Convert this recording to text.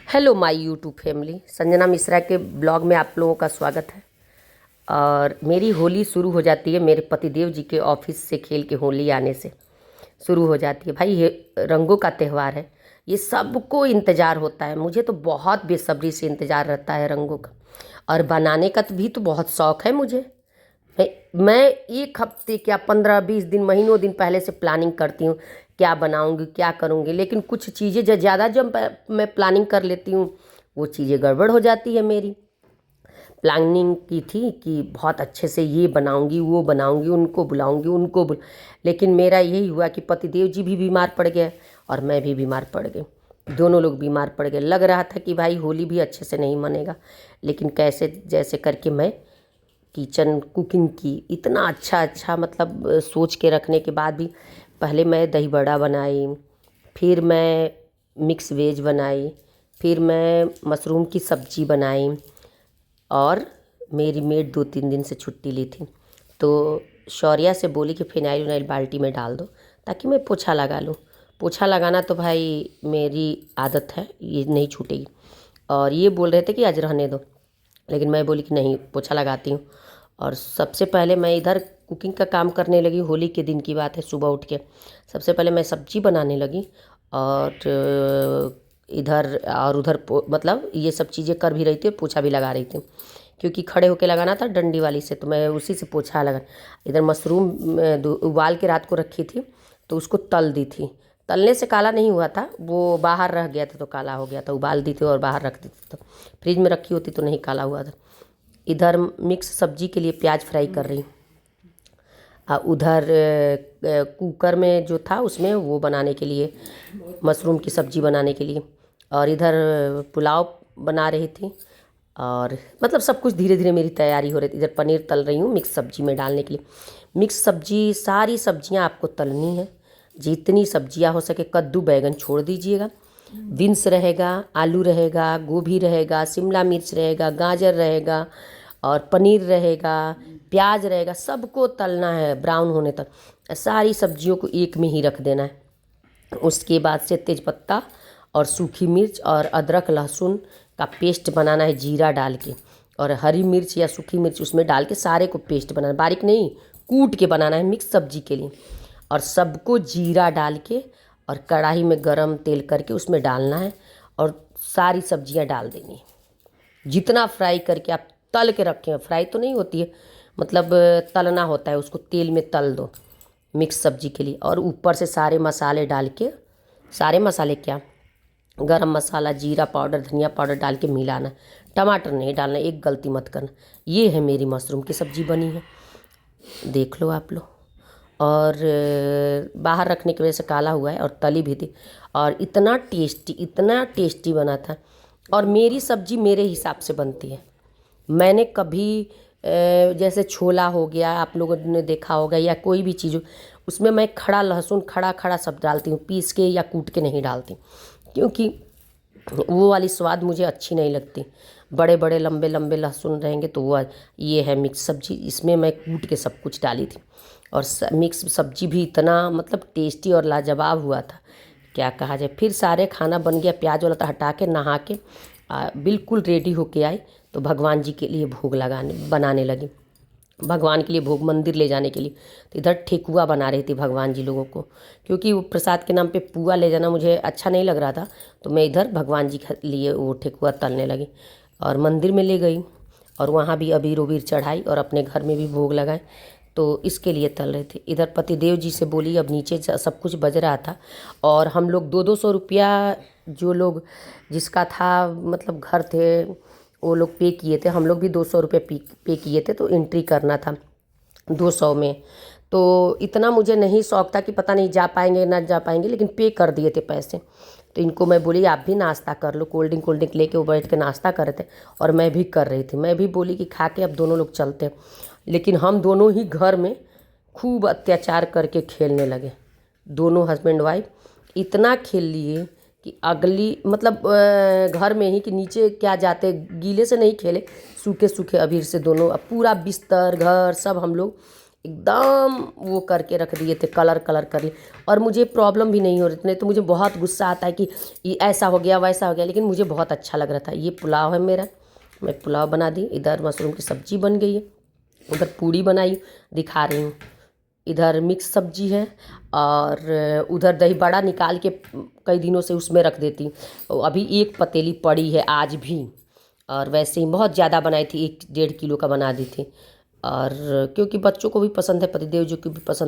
Hello my YouTube family, Sanjana Mishra के blog में आप लोगों का स्वागत है। और मेरी होली शुरू हो जाती है मेरे पतिदेव जी के ऑफिस से खेल के होली आने से शुरू हो जाती है। भाई ये रंगों का त्यौहार है, ये सबको इंतज़ार होता है। मुझे तो बहुत बेसब्री से इंतज़ार रहता है रंगों का, और बनाने का तो भी तो बहुत शौक़ है मुझे। मैं एक हफ्ते क्या 15-20 दिन महीनों दिन पहले से प्लानिंग करती हूँ, क्या बनाऊँगी क्या करूँगी। लेकिन कुछ चीज़ें जो ज़्यादा जब मैं प्लानिंग कर लेती हूँ वो चीज़ें गड़बड़ हो जाती है। मेरी प्लानिंग की थी कि बहुत अच्छे से ये बनाऊँगी वो बनाऊँगी, उनको बुलाऊँगी उनको लेकिन मेरा यही हुआ कि पतिदेव जी भी बीमार पड़ गए और मैं भी बीमार पड़ गई। दोनों लोग बीमार पड़ गए। लग रहा था कि भाई होली भी अच्छे से नहीं मनेगा, लेकिन कैसे जैसे करके मैं किचन कुकिंग की इतना अच्छा मतलब सोच के रखने के बाद भी पहले मैं दही बड़ा बनाई, फिर मैं मिक्स वेज बनाई, फिर मैं मशरूम की सब्ज़ी बनाई। और मेरी मेड 2-3 दिन से छुट्टी ली थी, तो शौर्या से बोली कि फिनाइल विनाइल बाल्टी में डाल दो ताकि मैं पोछा लगा लूँ। पोछा लगाना तो भाई मेरी आदत है, ये नहीं छूटेगी। और ये बोल रहे थे कि आज रहने दो, लेकिन मैं बोली कि नहीं, पोछा लगाती हूँ। और सबसे पहले मैं इधर कुकिंग का काम करने लगी। होली के दिन की बात है, सुबह उठ के सबसे पहले मैं सब्जी बनाने लगी। और इधर और उधर मतलब ये सब चीज़ें कर भी रही थी, पोछा भी लगा रही थी, क्योंकि खड़े होके लगाना था डंडी वाली से, तो मैं उसी से पोछा लगा। इधर मशरूम उबाल के रात को रखी थी, तो उसको तल दी थी। तलने से काला नहीं हुआ था, वो बाहर रह गया था तो काला हो गया था। उबाल दी थी और बाहर रख दी थी, तो फ्रिज में रखी होती तो नहीं काला हुआ था। इधर मिक्स सब्जी के लिए प्याज फ्राई कर रही, उधर कुकर में जो था उसमें वो बनाने के लिए, मशरूम की सब्ज़ी बनाने के लिए। और इधर पुलाव बना रही थी। और मतलब सब कुछ धीरे धीरे मेरी तैयारी हो रही थी। इधर पनीर तल रही हूँ मिक्स सब्ज़ी में डालने के लिए। मिक्स सब्ज़ी सारी सब्जियाँ आपको तलनी है, जितनी सब्जियाँ हो सके। कद्दू बैगन छोड़ दीजिएगा, बीन्स रहेगा, आलू रहेगा, गोभी रहेगा, शिमला मिर्च रहेगा, गाजर रहेगा, और पनीर रहेगा, प्याज रहेगा। सबको तलना है ब्राउन होने तक। सारी सब्जियों को एक में ही रख देना है। उसके बाद से तेज़पत्ता और सूखी मिर्च और अदरक लहसुन का पेस्ट बनाना है, जीरा डाल के। और हरी मिर्च या सूखी मिर्च उसमें डाल के सारे को पेस्ट बनाना, बारीक नहीं, कूट के बनाना है मिक्स सब्जी के लिए। और सबको जीरा डाल के और कढ़ाई में गरम तेल करके उसमें डालना है, और सारी सब्जियां डाल देनी है। जितना फ्राई करके आप तल के रखें, फ्राई तो नहीं होती है, मतलब तलना होता है उसको, तेल में तल दो मिक्स सब्जी के लिए। और ऊपर से सारे मसाले डाल के, सारे मसाले क्या, गरम मसाला, जीरा पाउडर, धनिया पाउडर डाल के मिलाना। टमाटर नहीं डालना, एक गलती मत करना। ये है मेरी मशरूम की सब्ज़ी बनी है, देख लो आप लोग। और बाहर रखने की वजह से काला हुआ है, और तली भी थी, और इतना टेस्टी बना था। और मेरी सब्ज़ी मेरे हिसाब से बनती है। मैंने कभी जैसे छोला हो गया, आप लोगों ने देखा होगा, या कोई भी चीज़ हो, उसमें मैं खड़ा लहसुन खड़ा सब डालती हूँ, पीस के या कूट के नहीं डालती, क्योंकि वो वाली स्वाद मुझे अच्छी नहीं लगती। बड़े बड़े लंबे लंबे लहसुन रहेंगे तो वो। ये है मिक्स सब्जी, इसमें मैं कूट के सब कुछ डाली थी। और मिक्स सब्जी भी इतना मतलब टेस्टी और लाजवाब हुआ था, क्या कहा जाए। फिर सारे खाना बन गया, प्याज वाला तो हटा के नहा के बिल्कुल रेडी होके आई, तो भगवान जी के लिए भोग बनाने लगी। भगवान के लिए भोग मंदिर ले जाने के लिए, तो इधर ठेकुआ बना रही थी भगवान जी लोगों को, क्योंकि वो प्रसाद के नाम पे पुआ ले जाना मुझे अच्छा नहीं लग रहा था। तो मैं इधर भगवान जी के लिए वो ठेकुआ तलने लगी, और मंदिर में ले गई, और वहाँ भी अबीर उबीर चढ़ाई, और अपने घर में भी भोग लगाए। तो इसके लिए तल रहे थे। इधर पतिदेव जी से बोली, अब नीचे सब कुछ बज रहा था, और हम लोग 200-200 रुपया जो लोग जिसका था मतलब घर थे, वो लोग पे किए थे। हम लोग भी 200 रुपये पे किए थे, तो एंट्री करना था 200 में। तो इतना मुझे नहीं शौक था कि पता नहीं जा पाएंगे ना जा पाएंगे, लेकिन पे कर दिए थे पैसे। तो इनको मैं बोली आप भी नाश्ता कर लो, कोल्ड ड्रिंक लेके वो बैठ के नाश्ता कर रहे थे, और मैं भी कर रही थी। मैं भी बोली कि खा के अब दोनों लोग चलते हैं। लेकिन हम दोनों ही घर में खूब अत्याचार करके खेलने लगे, दोनों हस्बैंड वाइफ इतना खेल लिए कि अगली मतलब घर में ही, कि नीचे क्या जाते, गीले से नहीं खेले, सूखे सूखे अबीर से दोनों। अब पूरा बिस्तर घर सब हम लोग एकदम वो करके रख दिए थे, कलर कलर कर लिए। और मुझे प्रॉब्लम भी नहीं हो रही थी, नहीं तो मुझे बहुत गुस्सा आता है कि ये ऐसा हो गया वैसा हो गया, लेकिन मुझे बहुत अच्छा लग रहा था। ये पुलाव है मेरा, मैं पुलाव बना दी। इधर मशरूम की सब्जी बन गई है, उधर पूड़ी बनाई, दिखा रही हूँ। इधर मिक्स सब्जी है, और उधर दही बड़ा निकाल के कई दिनों से उसमें रख देती। अभी एक पतीली पड़ी है आज भी, और वैसे ही बहुत ज़्यादा बनाई थी, 1 डेढ़ किलो का बना दी थी। और क्योंकि बच्चों को भी पसंद है, पतिदेव जी को भी पसंद है।